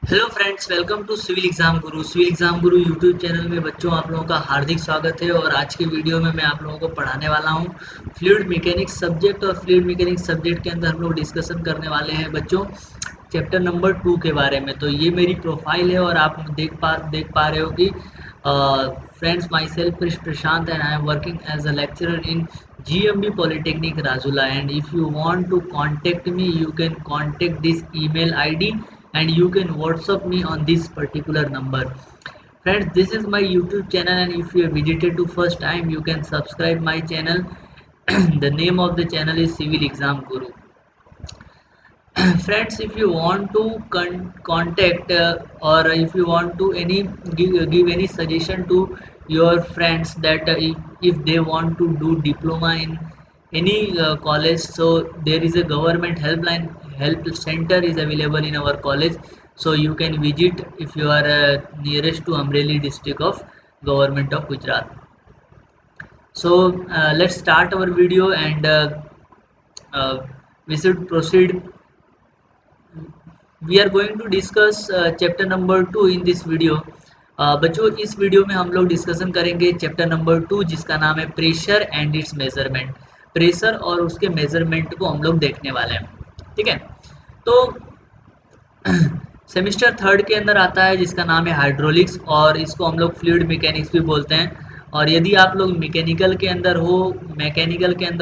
Hello friends, welcome to civil exam Guru. Civil exam Guru YouTube channel में बच्चों आप लोगों का हार्दिक स्वागत है। और आज की वीडियो में मैं आप लोगों को पढ़ाने वाला हूं फ्लूइड मैकेनिक्स सब्जेक्ट। और फ्लूइड मैकेनिक्स सब्जेक्ट के अंदर हम लोग डिस्कशन करने वाले हैं बच्चों चैप्टर नंबर 2 के बारे में। तो ये मेरी प्रोफाइल है और आप देख पा रहे हो कि friends, my self Prashant and I am working as a lecturer in GMB Polytechnic Rajula, and if you want to contact me you can contact this email ID and you can WhatsApp me on this particular number. Friends, this is my YouTube channel, and if you have visited to first time you can subscribe my channel. The name of the channel is Civil Exam Guru. Friends, if you want to contact or if you want to give any suggestion to your friends that if they want to do diploma in any college, so there is a government help center is available in our college, so you can visit if you are nearest to Amreli district of government of Gujarat. So let's start our video, and uh, we should proceed. We are going to discuss chapter number 2 in this video. बच्चों, इस video में हम लोग discussion करेंगे chapter number 2 जिसका नाम है pressure and it's measurement. Pressure और उसके मेजरमेंट को हम लोग देखने वाले हैं। ठीक है, तो सेमिस्टर थर्ड के अंदर आता है जिसका नाम है हाइड्रोलिक्स, और इसको हम लोग फ्लूइड मैकेनिक्स भी बोलते हैं। और यदि आप लोग मैकेनिकल के अंदर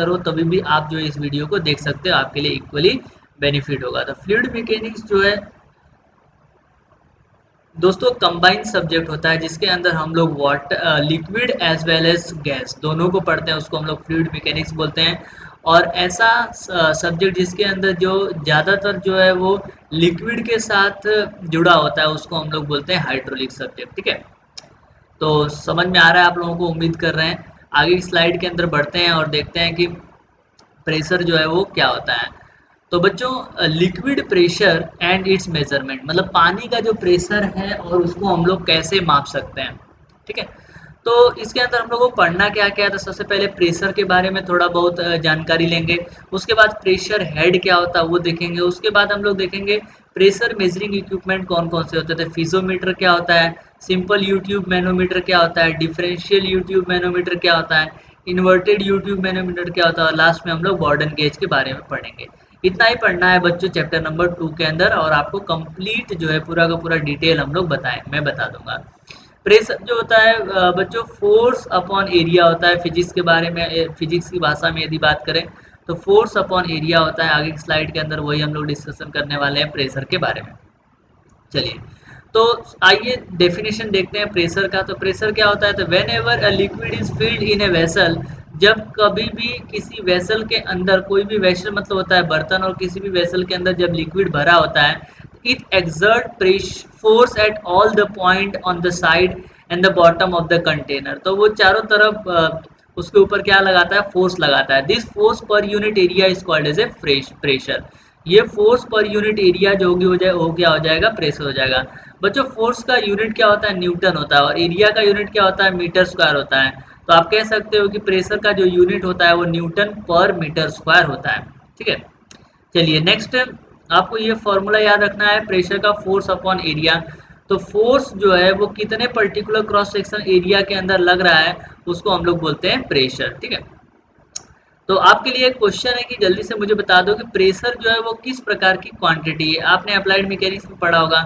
हो तभी भी आप जो है इस वीडियो को देख सकते हो, आपके लिए इक्वली बेनिफिट होगा। तो फ्लूइड मैकेनिक्स जो है दोस्तों कंबाइंड सब्जेक्ट होता है जिसके अंदर हम लोग water, liquid as well as gas दोनों को पढ़ते हैं, उसको हम लोग फ्लूइड मैकेनिक्स बोलते हैं। और ऐसा सब्जेक्ट जिसके अंदर जो ज़्यादातर जो है वो लिक्विड के साथ जुड़ा होता है उसको हम लोग बोलते हैं हाइड्रोलिक सब्जेक्ट। ठीक है, तो समझ में आ रहा है आप लोगों को, उम्मीद कर रहे हैं। आगे की स्लाइड के अंदर बढ़ते हैं और देखते हैं कि प्रेशर जो है वो क्या होता है। तो बच्चों, liquid pressure and it's measurement, मतलब पानी का जो प्रेशर है और उसको हम लोग कैसे माप सकते हैं। ठीक है, तो इसके अंदर हम लोग को पढ़ना क्या क्या है। तो सबसे पहले प्रेशर के बारे में थोड़ा बहुत जानकारी लेंगे। उसके बाद प्रेशर हेड क्या होता है वो देखेंगे। उसके बाद हम लोग देखेंगे प्रेशर मेजरिंग इक्विपमेंट कौन कौन से होते थे। फिजोमीटर क्या होता है, सिंपल यूट्यूब मैनोमीटर क्या होता है, डिफरेंशियल यूट्यूब मैनोमीटर क्या होता है, इन्वर्टेड यूट्यूब मैनोमीटर क्या होता है, और लास्ट में हम लोग बॉर्डन गेज के बारे में पढ़ेंगे। इतना ही पढ़ना है बच्चों चैप्टर नंबर 2 के अंदर, और आपको कंप्लीट जो है पूरा का पूरा डिटेल हम लोग मैं बता दूंगा। प्रेशर जो होता है बच्चों फोर्स अपॉन एरिया होता है। फिजिक्स के बारे में, फिजिक्स की भाषा में यदि बात करें तो फोर्स अपॉन एरिया होता है। आगे की स्लाइड के अंदर वही हम लोग डिस्कशन करने वाले हैं प्रेशर के बारे में। चलिए, तो आइए डेफिनेशन देखते हैं प्रेशर का। तो प्रेशर क्या होता है, तो when ever a liquid is filled in a vessel, जब कभी भी किसी वेसल के अंदर, कोई भी वेसल मतलब होता है बर्तन, और किसी भी वेसल के अंदर जब लिक्विड भरा होता है, it exert pressure force at all the point on the side and the bottom of the container. तो वो चारों तरफ उसके ऊपर क्या लगाता है, फोर्स लगाता है। This force per unit area is called as a pressure. ये फोर्स पर यूनिट एरिया जो होगी हो क्या हो जाएगा, प्रेशर हो जाएगा। बच्चों, फोर्स का यूनिट क्या होता है, न्यूटन होता है, और एरिया का यूनिट क्या होता है, मीटर स्क्वायर होता है। तो आप कह सकते हो कि प्रेशर का जो यूनिट होता है वो न्यूटन पर मीटर स्क्वायर होता है। ठीक है, चलिए नेक्स्ट, आपको ये फॉर्मूला याद रखना है प्रेशर का, फोर्स अपॉन एरिया। तो फोर्स जो है वो कितने पर्टिकुलर क्रॉस सेक्शन एरिया के अंदर लग रहा है उसको हम लोग बोलते हैं प्रेशर। ठीक है, तो आपके लिए एक क्वेश्चन है कि जल्दी से मुझे बता दो कि प्रेशर जो है वो किस प्रकार की क्वांटिटी है। आपने अप्लाइड मैकेनिक्स में पढ़ा होगा।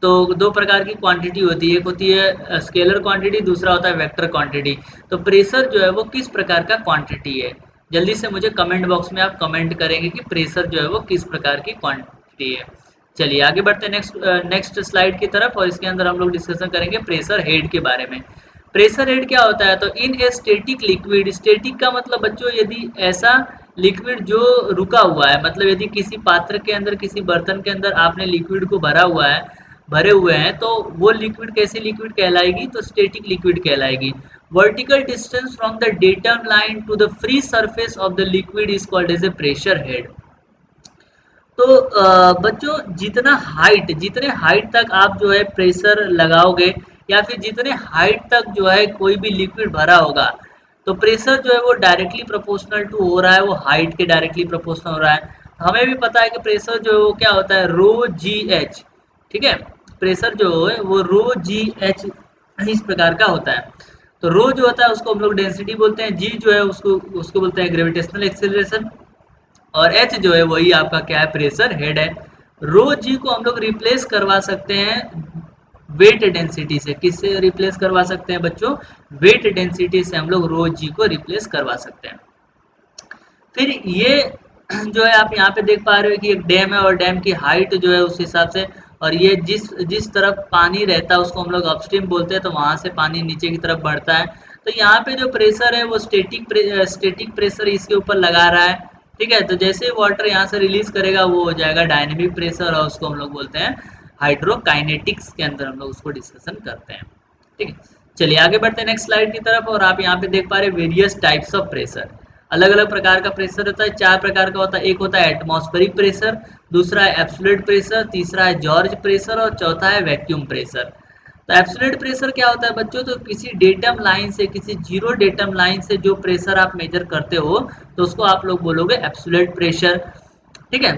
तो दो प्रकार की क्वांटिटी होती है, एक होती है स्केलर क्वांटिटी, दूसरा होता है वेक्टर क्वांटिटी। तो प्रेशर जो है वो किस प्रकार का क्वांटिटी है, जल्दी से मुझे कमेंट बॉक्स में आप कमेंट करेंगे कि प्रेशर जो है वो किस प्रकार की क्वांटिटी है। चलिए आगे बढ़ते हैं नेक्स्ट स्लाइड की तरफ, और इसके अंदर हम लोग डिस्कशन करेंगे प्रेशर हेड के बारे में। प्रेशर हेड क्या होता है, तो इन ए स्टेटिक लिक्विड, स्टेटिक का मतलब बच्चों यदि ऐसा लिक्विड जो रुका हुआ है, मतलब यदि किसी पात्र के अंदर, किसी बर्तन के अंदर आपने लिक्विड को भरे हुए हैं, तो वो लिक्विड कैसी लिक्विड कहलाएगी, तो स्टेटिक लिक्विड कहलाएगी। Vertical distance from the datum line to the free surface of the liquid is called as a pressure head. तो बच्चों, जितने हाइट तक आप जो है प्रेशर लगाओगे, या फिर जितने हाइट तक जो है कोई भी लिक्विड भरा होगा, तो प्रेशर जो है वो डायरेक्टली प्रोपोर्शनल टू हो रहा है, वो हाइट के डायरेक्टली प्रोपोर्शनल हो रहा है। हमें भी पता है कि प्रेशर जो है वो क्या होता है, रो जी एच। ठीक है, प्रेशर जो है वो रो जी एच इस प्रकार का होता है। तो रो जो होता है उसको हम लोग डेंसिटी बोलते हैं, जी जो है उसको उसको बोलते हैं ग्रेविटेशनल एक्सेलरेशन, और एच जो है वही आपका क्या है, प्रेशर हेड है। रो जी को हम लोग रिप्लेस करवा सकते हैं वेट डेंसिटी से। किससे रिप्लेस करवा सकते हैं बच्चों? वेट डेंसिटी से हम लोग रो जी को रिप्लेस करवा सकते हैं। फिर ये जो है आप यहाँ पे देख पा रहे हो कि एक डैम है और डैम की हाइट जो है उस हिसाब से, और ये जिस जिस तरफ पानी रहता है उसको हम लोग अपस्ट्रीम बोलते हैं, तो वहां से पानी नीचे की तरफ बढ़ता है। तो यहाँ पे जो प्रेशर है वो स्टेटिक प्रेशर इसके ऊपर लगा रहा है। ठीक है, तो जैसे ही वाटर यहाँ से रिलीज करेगा वो हो जाएगा डायनेमिक प्रेशर, और उसको हम लोग बोलते हैं हाइड्रोकाइनेटिक्स के अंदर हम लोग उसको डिस्कशन करते हैं। ठीक है, चलिए आगे बढ़ते हैं नेक्स्ट स्लाइड की तरफ। और आप यहाँ पे देख पा रहे हैं वेरियस टाइप्स ऑफ प्रेशर। अलग अलग प्रकार का प्रेशर होता है, चार प्रकार का होता है। एक होता है एटमॉस्फेरिक प्रेशर, दूसरा है एब्सोल्यूट प्रेशर, तीसरा है जॉर्ज प्रेशर, और चौथा है वैक्यूम प्रेशर। तो एब्सोल्यूट प्रेशर क्या होता है बच्चों? तो किसी डेटम लाइन से, किसी जीरो डेटम लाइन से जो प्रेशर आप मेजर करते हो तो उसको आप लोग बोलोगे एब्सोल्यूट प्रेशर। ठीक है,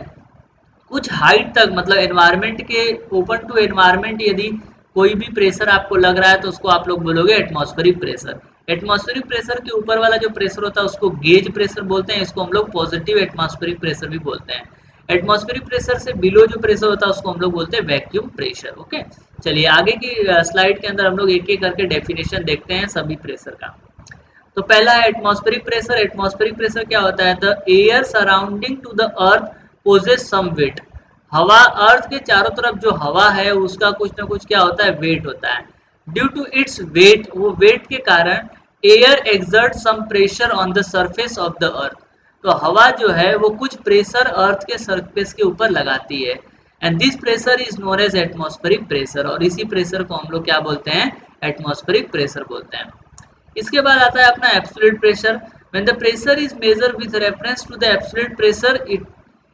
कुछ हाइट तक, मतलब एनवायरनमेंट के ओपन टू एनवायरनमेंट यदि कोई भी प्रेशर आपको लग रहा है तो उसको आप लोग बोलोगे एटमॉस्फेरिक प्रेशर। एटमॉस्फेरिक प्रेशर के ऊपर वाला जो प्रेशर होता है उसको गेज प्रेशर बोलते हैं, इसको हम लोग पॉजिटिव एटमॉस्फेरिक प्रेशर भी बोलते हैं। एटमॉस्फेरिक प्रेशर से बिलो जो प्रेशर होता है उसको हम लोग बोलते हैं वैक्यूम प्रेशर। ओके, चलिए आगे की स्लाइड के अंदर हम लोग एक एक करके डेफिनेशन देखते हैं सभी प्रेशर का। तो पहला है एटमॉस्फेरिक प्रेशर। एटमॉस्फेरिक प्रेशर क्या होता है? The air surrounding to the earth possess some weight. हवा, अर्थ के चारों तरफ जो हवा है उसका कुछ ना कुछ क्या होता है, वेट होता है। ड्यू टू इट्स वेट, वो वेट के कारण air exert some pressure on the surface of the earth. तो हवा जो है वो कुछ प्रेशर अर्थ के सरफेस के ऊपर लगाती है, and this pressure is known as atmospheric pressure. और इसी प्रेशर को हम लोग क्या बोलते हैं? एटमॉस्फेरिक प्रेशर बोलते हैं। इसके बाद आता है अपना absolute pressure. When the pressure is measure with reference to the absolute pressure,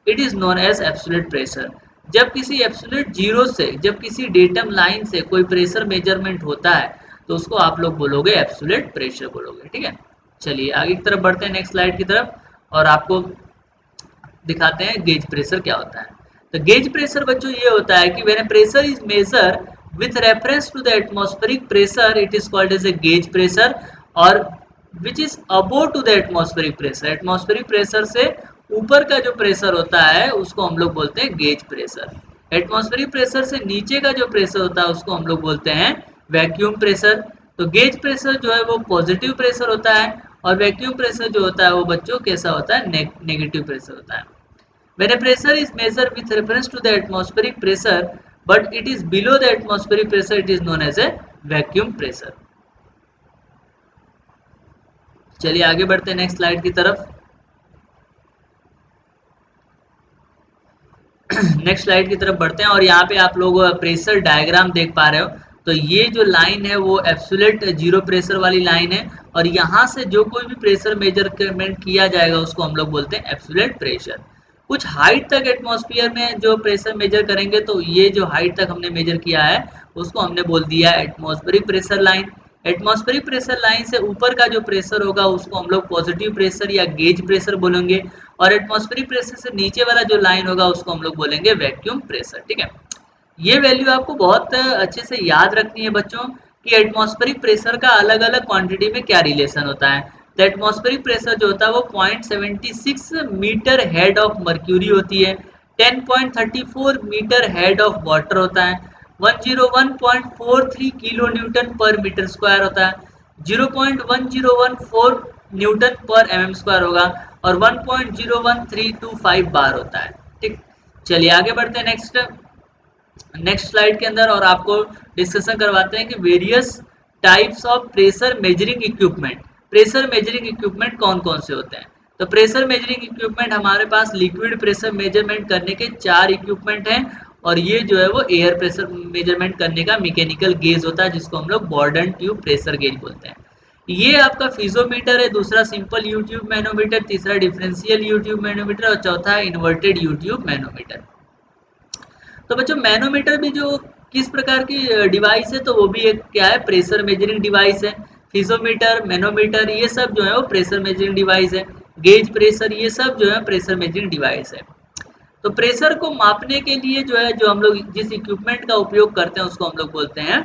it is known as absolute pressure. जब किसी एब्सोल्यूट जीरो से, जब किसी डेटम लाइन से कोई प्रेशर मेजरमेंट होता है तो उसको आप लोग बोलोगे एब्सोल्यूट प्रेशर बोलोगे। ठीक है, चलिए आगे की तरफ बढ़ते हैं नेक्स्ट स्लाइड की तरफ, और आपको दिखाते हैं गेज प्रेशर क्या होता है। तो गेज प्रेशर बच्चों ये होता है कि when pressure is measure with reference to the atmospheric pressure it is called as a gauge pressure, और which is above to the atmospheric pressure. Atmospheric pressure से ऊपर का जो प्रेशर होता है उसको हम लोग बोलते हैं गेज प्रेशर। एटमॉस्फेरिक प्रेशर से नीचे का जो प्रेशर होता है उसको हम लोग बोलते हैं वैक्यूम प्रेशर। तो गेज प्रेशर जो है वो पॉजिटिव प्रेशर होता है, और वैक्यूम प्रेशर जो होता है वो बच्चों कैसा होता है? नेगेटिव प्रेशर होता है। When a pressure is measured with reference to the atmospheric pressure, but it is below the atmospheric pressure, it is known as a vacuum pressure. चलिए आगे बढ़ते हैं नेक्स्ट स्लाइड की तरफ। नेक्स्ट स्लाइड की तरफ बढ़ते हैं, और यहाँ पे आप लोग प्रेशर डायग्राम देख पा रहे हो। तो ये जो लाइन है वो एब्सोल्यूट जीरो प्रेशर वाली लाइन है, और यहाँ से जो कोई भी प्रेशर मेजरमेंट किया जाएगा उसको हम लोग बोलते हैं एब्सोल्यूट प्रेशर। कुछ हाइट तक एटमॉस्फेयर में जो प्रेशर मेजर करेंगे, तो ये जो हाइट तक हमने मेजर किया है उसको हमने बोल दिया atmospheric pressure line. Atmospheric pressure line से ऊपर का जो प्रेशर होगा उसको हम लोग पॉजिटिव प्रेशर या गेज प्रेशर बोलेंगे, और एटमॉस्फेरिक प्रेशर से नीचे वाला जो लाइन होगा उसको हम लोग बोलेंगे वैक्यूम प्रेशर। ठीक है, ये वैल्यू आपको बहुत अच्छे से याद रखनी है बच्चों कि एटमॉस्फेरिक प्रेशर का अलग अलग क्वांटिटी में क्या रिलेशन होता है। तो एटमॉस्फेरिक प्रेशर जो होता है वो 0.76 मीटर हेड ऑफ मर्क्यूरी होती है, 10.34 मीटर हेड ऑफ वाटर होता है, 101.43 किलो न्यूटन पर मीटर स्क्वायर होता है, 0.1014 न्यूटन पर एम स्क्वायर होगा, और 1.01325 बार होता है। ठीक, चलिए आगे बढ़ते हैं नेक्स्ट स्लाइड के अंदर, और आपको डिस्कशन करवाते हैं कि various types of pressure measuring equipment. Pressure measuring equipment कौन कौन से होते हैं? तो प्रेशर मेजरिंग इक्विपमेंट हमारे पास लिक्विड प्रेशर मेजरमेंट करने के 4 इक्विपमेंट हैं, और ये जो है वो एयर प्रेशर मेजरमेंट करने का मैकेनिकल गेज होता है जिसको हम लोग बॉर्डन ट्यूब प्रेशर गेज बोलते हैं। ये आपका फिजोमीटर है, दूसरा सिंपल यूट्यूब मैनोमीटर, तीसरा डिफरेंशियल यूट्यूब मैनोमीटर, और चौथा है इन्वर्टेड यूट्यूब मैनोमीटर। तो बच्चों मैनोमीटर भी जो किस प्रकार की डिवाइस है, तो वो भी एक क्या है, प्रेशर मेजरिंग डिवाइस है। फिजोमीटर, मैनोमीटर ये सब जो है वो प्रेशर मेजरिंग डिवाइस है। गेज प्रेशर ये सब जो है प्रेशर मेजरिंग डिवाइस है। तो प्रेशर को मापने के लिए जो है, जो हम लोग जिस इक्विपमेंट का उपयोग करते हैं उसको हम लोग बोलते हैं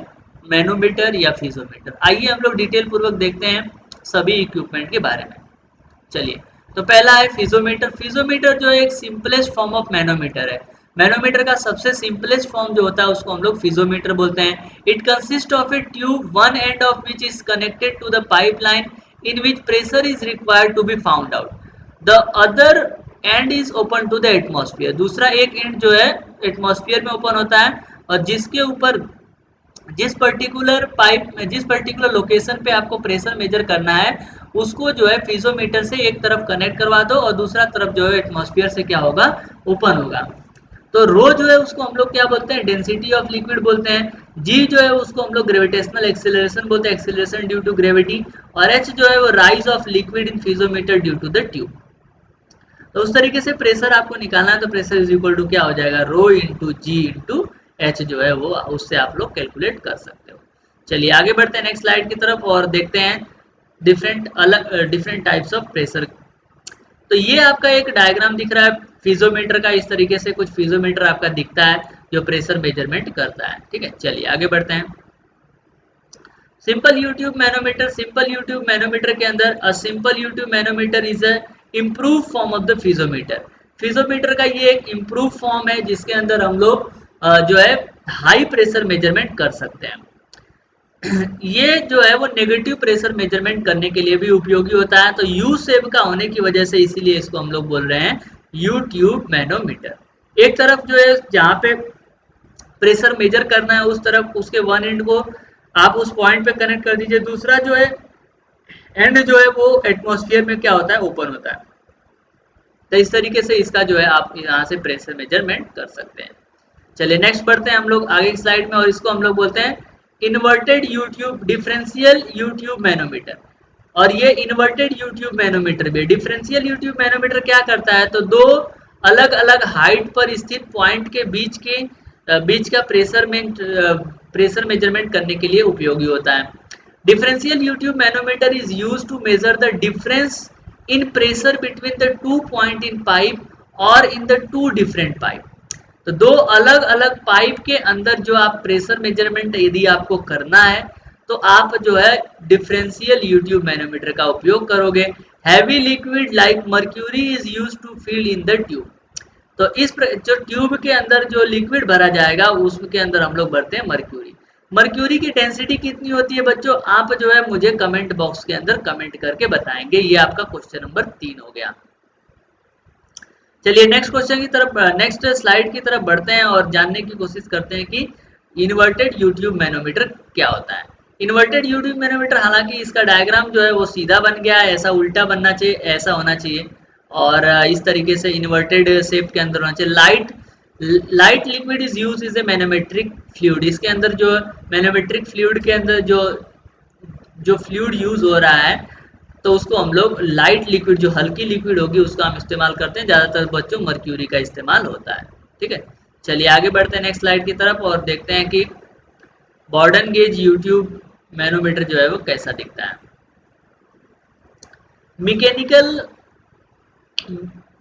मैनोमीटर या फिजोमीटर। आइए हम लोग डिटेल पूर्वक देखते हैं सभी इक्विपमेंट के बारे में। चलिए, तो पहला है फिजोमीटर। फिजोमीटर जो है एक सिंपलेस्ट फॉर्म ऑफ मैनोमीटर है। मैनोमीटर का सबसे सिंपलेस्ट फॉर्म जो होता है उसको हम लोग फिजोमीटर बोलते हैं। It consist of a tube, one end of which is connected to the pipeline in which pressure is required to be found out. The other end is open to the atmosphere. दूसरा एक and जो है atmosphere में open होता है, और जिसके ऊपर जिस पर्टिकुलर पाइप में, जिस पर्टिकुलर लोकेशन पे आपको प्रेशर मेजर करना है, उसको जो है फिजोमीटर से एक तरफ कनेक्ट करवा दो और दूसरा तरफ जो है एटमॉस्फेयर से क्या होगा, ओपन होगा। तो रो जो है उसको हम लोग क्या बोलते हैं, डेंसिटी ऑफ लिक्विड बोलते हैं। जी जो है उसको हम लोग ग्रेविटेशनल एक्सेलरेशन बोलते हैं, एक्सेलरेशन ड्यू टू ग्रेविटी। और एच जो है वो rise of liquid in piezometer due to the tube. तो उस तरीके से प्रेशर आपको निकालना है, तो प्रेशर इज इक्वल टू क्या हो जाएगा, रो इंटू जी इंटू एच जो है वो, उससे आप लोग कैलकुलेट कर सकते हो। चलिए आगे बढ़ते हैं नेक्स्ट स्लाइड की तरफ और देखते हैं डिफरेंट टाइप्स ऑफ प्रेशर। तो ये आपका एक डायग्राम दिख रहा है फिजोमीटर का, इस तरीके से कुछ फिजोमीटर आपका दिखता है जो प्रेशर मेजरमेंट करता है। ठीक है, चलिए आगे बढ़ते हैं। Simple U tube manometer. Simple U tube manometer के अंदर a simple U tube manometer is a improve form of the piezometer. Piezometer का ये एक इम्प्रूव फॉर्म है जिसके अंदर हम लोग जो है हाई प्रेशर मेजरमेंट कर सकते हैं। ये जो है वो नेगेटिव प्रेशर मेजरमेंट करने के लिए भी उपयोगी होता है। तो यू शेप का होने की वजह से इसीलिए इसको हम लोग बोल रहे हैं यू ट्यूब मैनोमीटर। एक तरफ जो है जहाँ पे प्रेशर मेजर करना है उस तरफ उसके वन एंड को आप उस पॉइंट पे कनेक्ट कर दीजिए, दूसरा जो है एंड जो है वो एटमॉस्फेयर में क्या होता है, ओपन होता है। तो इस तरीके से इसका जो है आप यहाँ से प्रेशर मेजरमेंट कर सकते हैं। चलिए नेक्स्ट बढ़ते हैं हम लोग आगे की स्लाइड में, और इसको हम लोग बोलते हैं inverted YouTube differential U tube manometer. और ये इन्वर्टेड यूट्यूब मैनोमीटर भी, डिफरेंशियल यूट्यूब मैनोमीटर क्या करता है, तो दो अलग अलग हाइट पर स्थित पॉइंट के बीच का प्रेशर मेजरमेंट करने के लिए उपयोगी होता है। Differential U tube manometer is use to measure the difference in pressure between the two point in pipe और in the two different pipe. तो दो अलग अलग पाइप के अंदर जो आप प्रेशर मेजरमेंट यदि आपको करना है तो आप जो है डिफरेंशियल यूट्यूब मैनोमीटर का उपयोग करोगे। Heavy liquid like mercury is use to fill in the tube. तो जो ट्यूब के अंदर जो लिक्विड भरा जाएगा उसके अंदर हम लोग भरते हैं मर्क्यूरी। मर्क्यूरी की डेंसिटी कितनी होती है बच्चों, आप जो है मुझे कमेंट बॉक्स के अंदर कमेंट करके बताएंगे। ये आपका क्वेश्चन नंबर 3 हो गया। चलिए नेक्स्ट क्वेश्चन की तरफ, नेक्स्ट स्लाइड की तरफ बढ़ते हैं और जानने की कोशिश करते हैं कि इन्वर्टेड यूट्यूब मैनोमीटर क्या होता है। इन्वर्टेड यूट्यूब मैनोमीटर, हालांकि इसका डायग्राम जो है वो सीधा बन गया है, ऐसा उल्टा बनना चाहिए, ऐसा होना चाहिए। और इस तरीके से इन्वर्टेड शेप के अंदर होना चाहिए। Light liquid is use is a manometric fluid. इसके अंदर जो मैनोमेट्रिक फ्लूइड के अंदर जो जो फ्लूइड यूज हो रहा है तो उसको हम लोग लाइट लिक्विड, जो हल्की लिक्विड होगी उसका हम इस्तेमाल करते हैं। ज़्यादातर बच्चों मर्क्यूरी का इस्तेमाल होता है। ठीक है, चलिए आगे बढ़ते हैं नेक्स्ट स्लाइड की तरफ और देखते हैं कि बॉर्डन गेज यूट्यूब मैनोमीटर जो है वो कैसा दिखता है। मैकेनिकल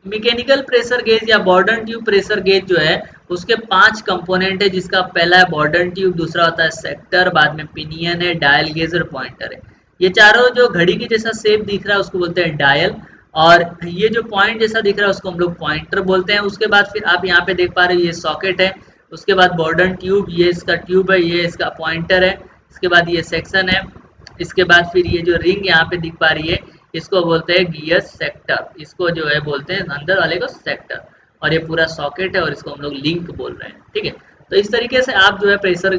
मैकेनिकल प्रेशर गेज या बॉर्डन ट्यूब प्रेशर गेज जो है उसके 5 कंपोनेंट है, जिसका पहला है बॉर्डन ट्यूब, दूसरा होता है सेक्टर, बाद में पिनियन है, डायल गेज और पॉइंटर है। ये चारों जो घड़ी के जैसा शेप दिख रहा है उसको बोलते हैं डायल, और ये जो पॉइंट जैसा दिख रहा है उसको हम लोग पॉइंटर बोलते हैं। उसके बाद फिर आप यहाँ पे देख पा रहे हो ये सॉकेट है। उसके बाद बॉर्डन ट्यूब, ये इसका ट्यूब है, ये इसका पॉइंटर है। इसके बाद ये सेक्शन है। इसके बाद फिर ये जो रिंग यहाँ पे दिख पा रही है इसको बोलते हैं गियर सेक्टर, इसको जो है बोलते हैं अंदर वाले को सेक्टर। और ये पूरा सॉकेट है और इसको हम लोग लिंक बोल रहे हैं। ठीक है, तो इस तरीके से आप जो है प्रेशर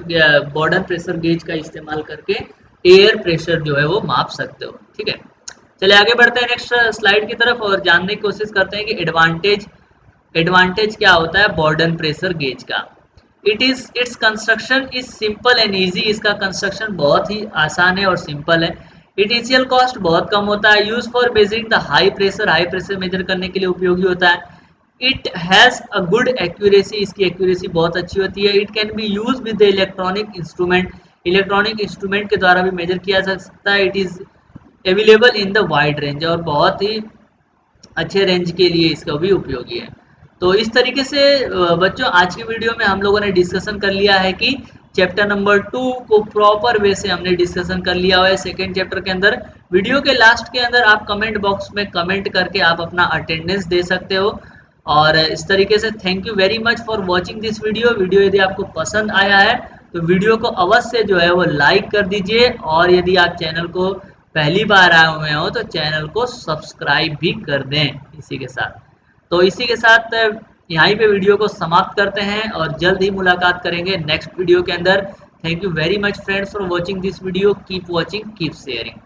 बॉर्डन प्रेशर गेज का इस्तेमाल करके एयर प्रेशर जो है वो माप सकते हो। ठीक है, चलिए आगे बढ़ते हैं नेक्स्ट स्लाइड की तरफ और जानने की कोशिश करते हैं कि एडवांटेज क्या होता है बॉर्डन प्रेशर गेज का। Its construction is simple and easy. इसका कंस्ट्रक्शन बहुत ही आसान है और सिंपल है। इनिशियल कॉस्ट बहुत कम होता है। Use for measuring the high pressure measure करने के लिए उपयोगी होता है। It has a good accuracy, इसकी एक्यूरेसी बहुत अच्छी होती है। It can be use with electronic instrument, electronic instrument के द्वारा भी मेजर किया जा सकता है। It is available in the wide range, और बहुत ही अच्छे रेंज के लिए इसका भी उपयोगी है। तो इस तरीके से बच्चों आज की वीडियो में हम लोगों ने डिस्कशन कर लिया है कि चैप्टर नंबर 2 को प्रॉपर वे से हमने डिस्कशन कर लिया हुआ है सेकेंड चैप्टर के अंदर। वीडियो के लास्ट के अंदर आप कमेंट बॉक्स में कमेंट करके आप अपना अटेंडेंस दे सकते हो। और इस तरीके से thank you very much for watching this video. Video यदि आपको पसंद आया है तो वीडियो को अवश्य जो है वो लाइक कर दीजिए, और यदि आप चैनल को पहली बार आए हुए हो तो चैनल को सब्सक्राइब भी कर दें इसी के साथ। तो इसी के साथ यहीं पे वीडियो को समाप्त करते हैं और जल्द ही मुलाकात करेंगे नेक्स्ट वीडियो के अंदर। Thank you very much friends for watching this video. Keep watching, keep sharing.